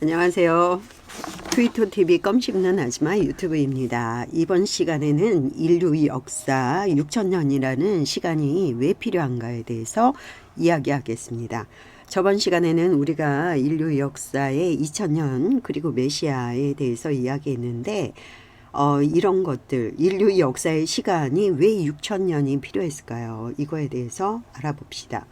안녕하세요. 트위터TV 껌 씹는 아줌마 유튜브입니다. 이번 시간에는 인류 역사 6천년이라는 시간이 왜 필요한가에 대해서 이야기하겠습니다. 저번 시간에는 우리가 인류 역사의 2000년 그리고 메시아에 대해서 이야기했는데 이런 것들, 인류 역사의 시간이 왜 6천년이 필요했을까요? 이거에 대해서 알아봅시다.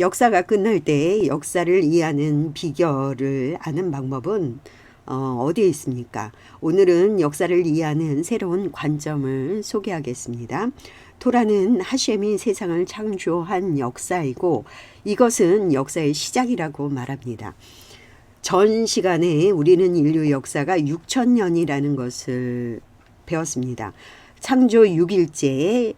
역사가 끝날 때 역사를 이해하는 비결을 아는 방법은 어디에 있습니까? 오늘은 역사를 이해하는 새로운 관점을 소개하겠습니다. 토라는 하셴이 세상을 창조한 역사이고 이것은 역사의 시작이라고 말합니다. 전 시간에 우리는 인류 역사가 6천년이라는 것을 배웠습니다. 창조 6일째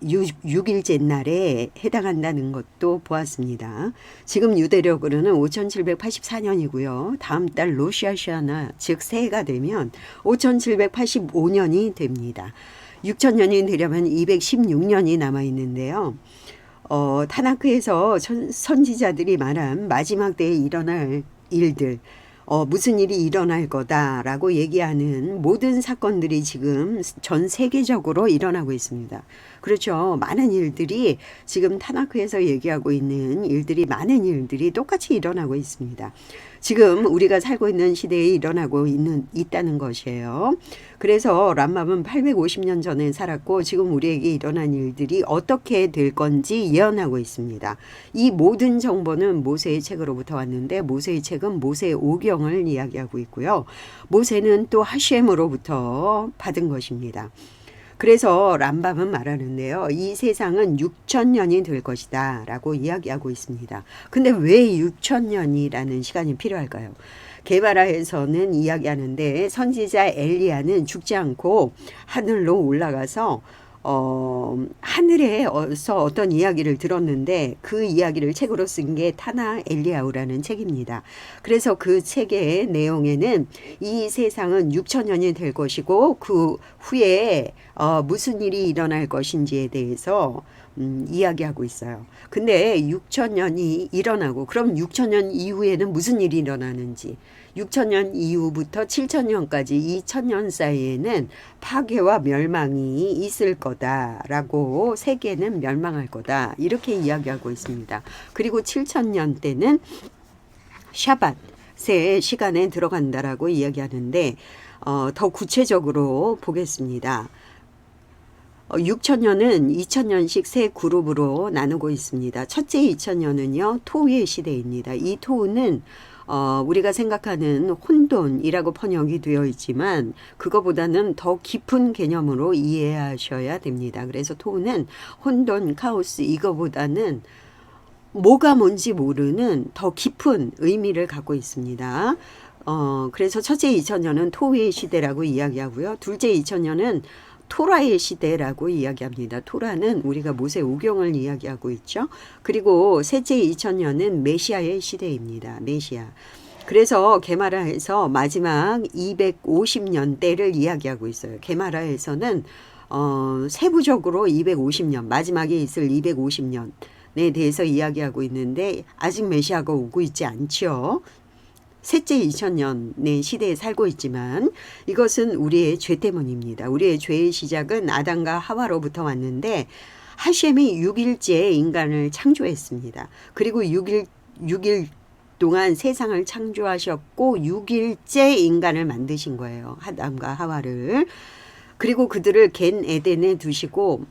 날에 해당한다는 것도 보았습니다. 지금 유대력으로는 5784년이고요. 다음 달 로시아샤나 즉 새해가 되면 5785년이 됩니다. 6천년이 되려면 216년이 남아 있는데요. 타나크에서 선지자들이 말한 마지막 때에 일어날 일들, 무슨 일이 일어날 거다라고 얘기하는 모든 사건들이 지금 전 세계적으로 일어나고 있습니다. 그렇죠. 많은 일들이 지금 타나크에서 얘기하고 있는 일들이 많은 일들이 똑같이 일어나고 있습니다. 지금 우리가 살고 있는 시대에 일어나고 있다는 것이에요. 그래서 람밤은 850년 전에 살았고 지금 우리에게 일어난 일들이 어떻게 될 건지 예언하고 있습니다. 이 모든 정보는 모세의 책으로부터 왔는데 모세의 책은 모세의 오경을 이야기하고 있고요. 모세는 또 하셴으로부터 받은 것입니다. 그래서 람밤은 말하는데요. 이 세상은 6천년이 될 것이다 라고 이야기하고 있습니다. 근데 왜 6천년이라는 시간이 필요할까요? 게바라에서는 이야기하는데 선지자 엘리야는 죽지 않고 하늘로 올라가서 하늘에서 어떤 이야기를 들었는데 그 이야기를 책으로 쓴 게 타나 엘리야후라는 책입니다. 그래서 그 책의 내용에는 이 세상은 6천년이 될 것이고 그 후에 무슨 일이 일어날 것인지에 대해서 이야기하고 있어요. 근데 6천년이 일어나고 그럼 6천년 이후에는 무슨 일이 일어나는지 6천년 이후부터 7천년까지 2천년 사이에는 파괴와 멸망이 있을 거다라고 세계는 멸망할 거다 이렇게 이야기하고 있습니다. 그리고 7천년 때는 샤밧의 시간에 들어간다라고 이야기하는데 더 구체적으로 보겠습니다. 6천년은 2000년씩 세 그룹으로 나누고 있습니다. 첫째 2000년은요 토우의 시대입니다. 이 토우는 우리가 생각하는 혼돈이라고 번역이 되어 있지만 그거보다는 더 깊은 개념으로 이해하셔야 됩니다. 그래서 토우는 혼돈, 카오스 이거보다는 뭐가 뭔지 모르는 더 깊은 의미를 갖고 있습니다. 그래서 첫째 2000년은 토우의 시대라고 이야기하고요. 둘째 2000년은 토라의 시대라고 이야기합니다. 토라는 우리가 모세 오경을 이야기하고 있죠. 그리고 셋째 2000년은 메시아의 시대입니다. 메시아. 그래서 게마라에서 마지막 250년 때를 이야기하고 있어요. 게마라에서는 세부적으로 250년, 마지막에 있을 250년에 대해서 이야기하고 있는데 아직 메시아가 오고 있지 않죠. 셋째 2000년의 시대에 살고 있지만 이것은 우리의 죄 때문입니다. 우리의 죄의 시작은 아담과 하와로부터 왔는데 하셴이 6일째 인간을 창조했습니다. 그리고 6일 동안 세상을 창조하셨고 6일째 인간을 만드신 거예요. 아담과 하와를. 그리고 그들을 겐 에덴에 두시고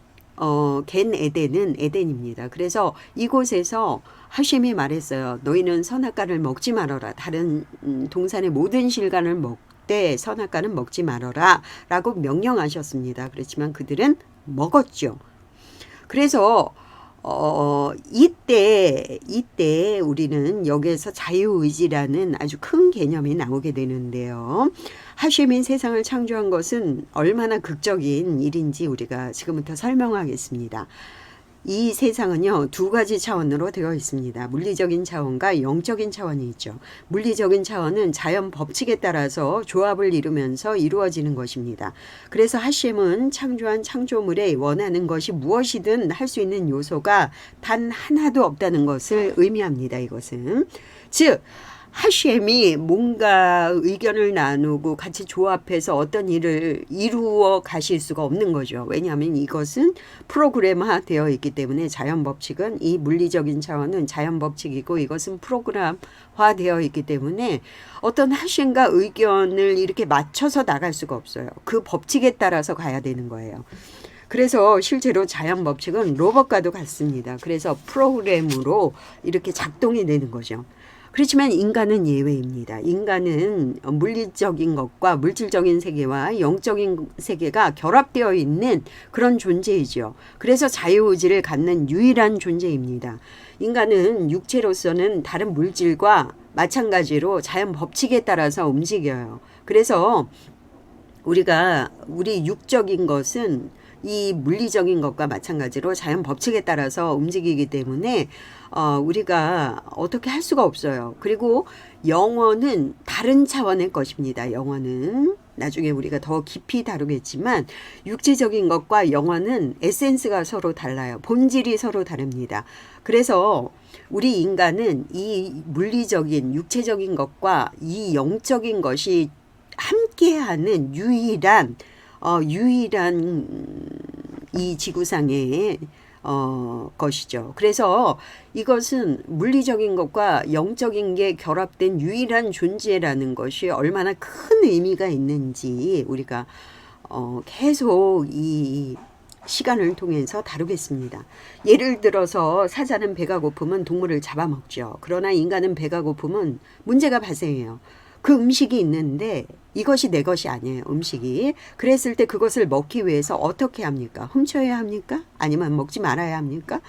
겐 에덴은 에덴입니다. 그래서 이곳에서 하셴이 말했어요. 너희는 선악과를 먹지 말아라. 다른 동산의 모든 실과를 먹되 선악과는 먹지 말아라 라고 명령하셨습니다. 그렇지만 그들은 먹었죠. 그래서 이때 우리는 여기에서 자유의지라는 아주 큰 개념이 나오게 되는데요. 하셴이 세상을 창조한 것은 얼마나 극적인 일인지 우리가 지금부터 설명하겠습니다. 이 세상은요 두 가지 차원으로 되어 있습니다. 물리적인 차원과 영적인 차원이 있죠. 물리적인 차원은 자연 법칙에 따라서 조합을 이루면서 이루어지는 것입니다. 그래서 하셴은 창조한 창조물에 원하는 것이 무엇이든 할 수 있는 요소가 단 하나도 없다는 것을 의미합니다. 이것은 즉 하셴이 뭔가 의견을 나누고 같이 조합해서 어떤 일을 이루어 가실 수가 없는 거죠. 왜냐하면 이것은 프로그램화 되어 있기 때문에 자연 법칙은 이 물리적인 차원은 자연 법칙이고 이것은 프로그램화 되어 있기 때문에 어떤 하셴과 의견을 이렇게 맞춰서 나갈 수가 없어요. 그 법칙에 따라서 가야 되는 거예요. 그래서 실제로 자연 법칙은 로봇과도 같습니다. 그래서 프로그램으로 이렇게 작동이 되는 거죠. 그렇지만 인간은 예외입니다. 인간은 물리적인 것과 물질적인 세계와 영적인 세계가 결합되어 있는 그런 존재이죠. 그래서 자유의지를 갖는 유일한 존재입니다. 인간은 육체로서는 다른 물질과 마찬가지로 자연 법칙에 따라서 움직여요. 그래서 우리 육적인 것은 이 물리적인 것과 마찬가지로 자연 법칙에 따라서 움직이기 때문에 우리가 어떻게 할 수가 없어요. 그리고 영혼은 다른 차원의 것입니다. 영혼은 나중에 우리가 더 깊이 다루겠지만 육체적인 것과 영혼은 에센스가 서로 달라요. 본질이 서로 다릅니다. 그래서 우리 인간은 이 물리적인 육체적인 것과 이 영적인 것이 함께하는 유일한 이 지구상의 것이죠. 그래서 이것은 물리적인 것과 영적인 게 결합된 유일한 존재라는 것이 얼마나 큰 의미가 있는지 우리가 계속 이 시간을 통해서 다루겠습니다. 예를 들어서 사자는 배가 고프면 동물을 잡아먹죠. 그러나 인간은 배가 고프면 문제가 발생해요. 그 음식이 있는데 이것이 내 것이 아니에요. 음식이. 그랬을 때 그것을 먹기 위해서 어떻게 합니까? 훔쳐야 합니까? 아니면 먹지 말아야 합니까?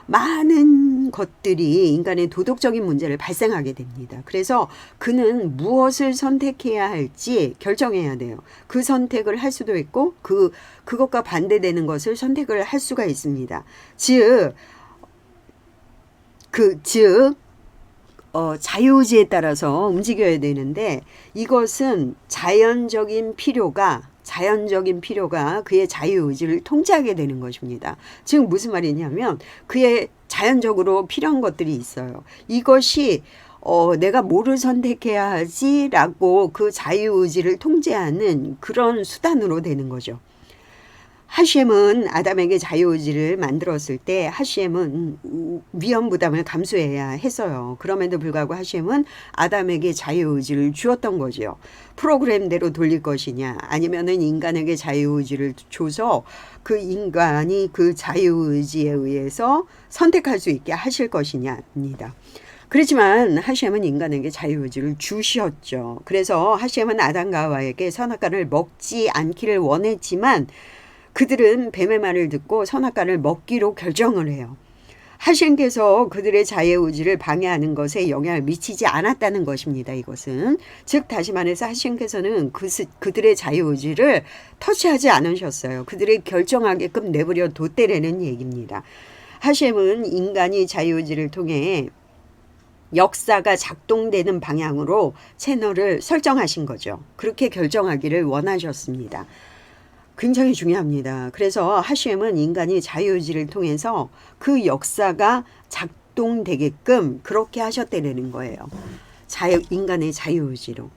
많은 것들이 인간의 도덕적인 문제를 발생하게 됩니다. 그래서 그는 무엇을 선택해야 할지 결정해야 돼요. 그 선택을 할 수도 있고 그것과 반대되는 것을 선택을 할 수가 있습니다. 즉 자유의지에 따라서 움직여야 되는데 이것은 자연적인 필요가 그의 자유의지를 통제하게 되는 것입니다. 즉 무슨 말이냐면 그의 자연적으로 필요한 것들이 있어요. 이것이 내가 뭐를 선택해야 하지라고 그 자유의지를 통제하는 그런 수단으로 되는 거죠. 하셴은 아담에게 자유의지를 만들었을 때 하셴은 위험 부담을 감수해야 했어요. 그럼에도 불구하고 하셴은 아담에게 자유의지를 주었던 거죠. 프로그램대로 돌릴 것이냐 아니면은 인간에게 자유의지를 줘서 그 인간이 그 자유의지에 의해서 선택할 수 있게 하실 것이냐입니다. 그렇지만 하셴은 인간에게 자유의지를 주셨죠. 그래서 하셴은 아담과 하와에게 선악과를 먹지 않기를 원했지만 그들은 뱀의 말을 듣고 선악과를 먹기로 결정을 해요. 하셴께서 그들의 자유의지를 방해하는 것에 영향을 미치지 않았다는 것입니다. 이것은 즉 다시 말해서 하셴께서는 그들의 자유의지를 터치하지 않으셨어요. 그들의 결정하게끔 내버려 뒀다라는 얘기입니다. 하셴은 인간이 자유의지를 통해 역사가 작동되는 방향으로 채널을 설정하신 거죠. 그렇게 결정하기를 원하셨습니다. 굉장히 중요합니다. 그래서 하셴은 인간이 자유의지를 통해서 그 역사가 작동되게끔 그렇게 하셨다는 거예요. 인간의 자유의지로.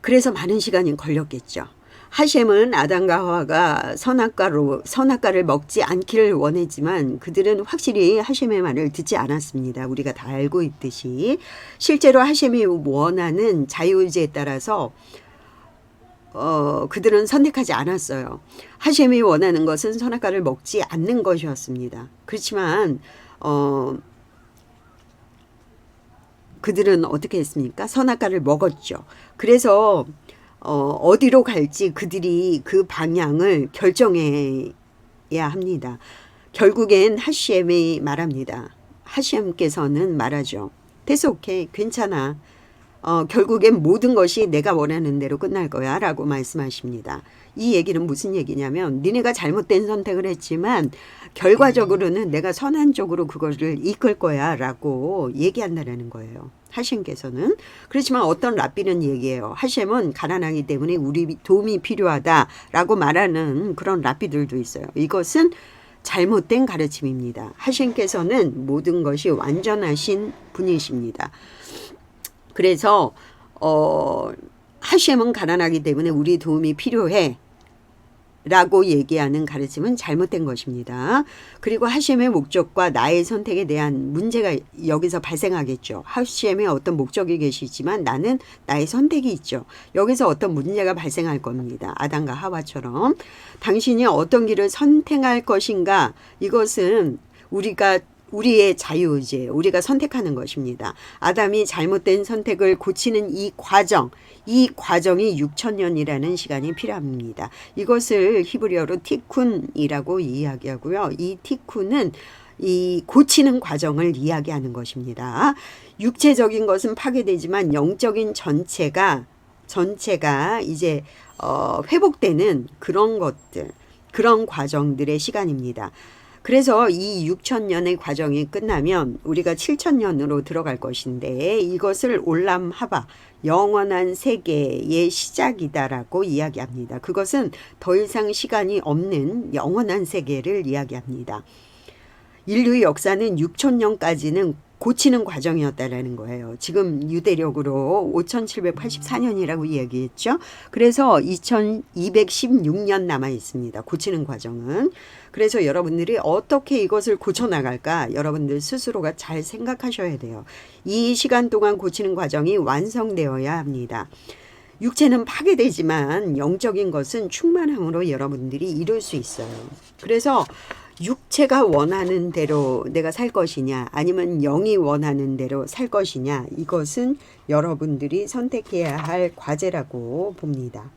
그래서 많은 시간이 걸렸겠죠. 하셴은 아담과 하와가 선악과를 먹지 않기를 원했지만 그들은 확실히 하셴의 말을 듣지 않았습니다. 우리가 다 알고 있듯이 실제로 하셴이 원하는 자유의지에 따라서 그들은 선택하지 않았어요. 하셴이 원하는 것은 선악과를 먹지 않는 것이었습니다. 그렇지만 그들은 어떻게 했습니까? 선악과를 먹었죠. 그래서 어디로 갈지 그들이 그 방향을 결정해야 합니다. 결국엔 하셴이 말합니다. 하셴께서는 말하죠. That's okay. 괜찮아. 결국엔 모든 것이 내가 원하는 대로 끝날 거야 라고 말씀하십니다. 이 얘기는 무슨 얘기냐면 니네가 잘못된 선택을 했지만 결과적으로는 내가 선한 쪽으로 그것을 이끌 거야 라고 얘기한다는 거예요. 하셴께서는. 그렇지만 어떤 랍비는 얘기해요. 하셴은 가난하기 때문에 우리 도움이 필요하다라고 말하는 그런 랍비들도 있어요. 이것은 잘못된 가르침입니다. 하심께서는 모든 것이 완전하신 분이십니다. 그래서 하심은 가난하기 때문에 우리 도움이 필요해 라고 얘기하는 가르침은 잘못된 것입니다. 그리고 하심의 목적과 나의 선택에 대한 문제가 여기서 발생하겠죠. 하심의 어떤 목적이 계시지만 나는 나의 선택이 있죠. 여기서 어떤 문제가 발생할 겁니다. 아담과 하와처럼. 당신이 어떤 길을 선택할 것인가, 이것은 우리의 자유의지예요. 우리가 선택하는 것입니다. 아담이 잘못된 선택을 고치는 이 과정이 6,000년이라는 시간이 필요합니다. 이것을 히브리어로 티쿤이라고 이야기하고요. 이 티쿤은 이 고치는 과정을 이야기하는 것입니다. 육체적인 것은 파괴되지만 영적인 전체가 이제 회복되는 그런 것들, 그런 과정들의 시간입니다. 그래서 이 6,000년의 과정이 끝나면 우리가 7,000년으로 들어갈 것인데, 이것을 올람 하바, 영원한 세계의 시작이다라고 이야기합니다. 그것은 더 이상 시간이 없는 영원한 세계를 이야기합니다. 인류의 역사는 6,000년까지는 고치는 과정이었다라는 거예요. 지금 유대력으로 5,784년이라고 이야기했죠. 그래서 2,216년 남아 있습니다. 고치는 과정은. 그래서 여러분들이 어떻게 이것을 고쳐나갈까, 여러분들 스스로가 잘 생각하셔야 돼요. 이 시간 동안 고치는 과정이 완성되어야 합니다. 육체는 파괴되지만 영적인 것은 충만함으로 여러분들이 이룰 수 있어요. 그래서 육체가 원하는 대로 내가 살 것이냐, 아니면 영이 원하는 대로 살 것이냐, 이것은 여러분들이 선택해야 할 과제라고 봅니다.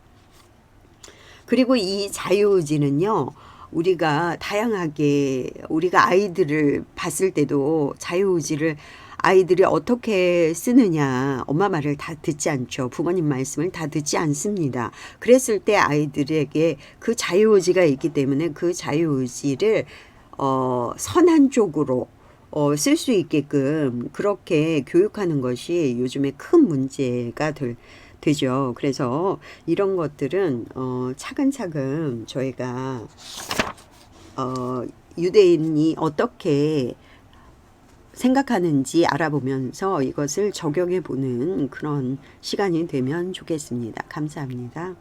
그리고 이 자유의지는요, 우리가 다양하게, 우리가 아이들을 봤을 때도 자유의지를 아이들이 어떻게 쓰느냐, 엄마 말을 다 듣지 않죠. 부모님 말씀을 다 듣지 않습니다. 그랬을 때 아이들에게 그 자유의지가 있기 때문에 그 자유의지를 선한 쪽으로 쓸 수 있게끔 그렇게 교육하는 것이 요즘에 큰 문제가 되죠. 그래서 이런 것들은 차근차근 저희가 유대인이 어떻게 생각하는지 알아보면서 이것을 적용해 보는 그런 시간이 되면 좋겠습니다. 감사합니다.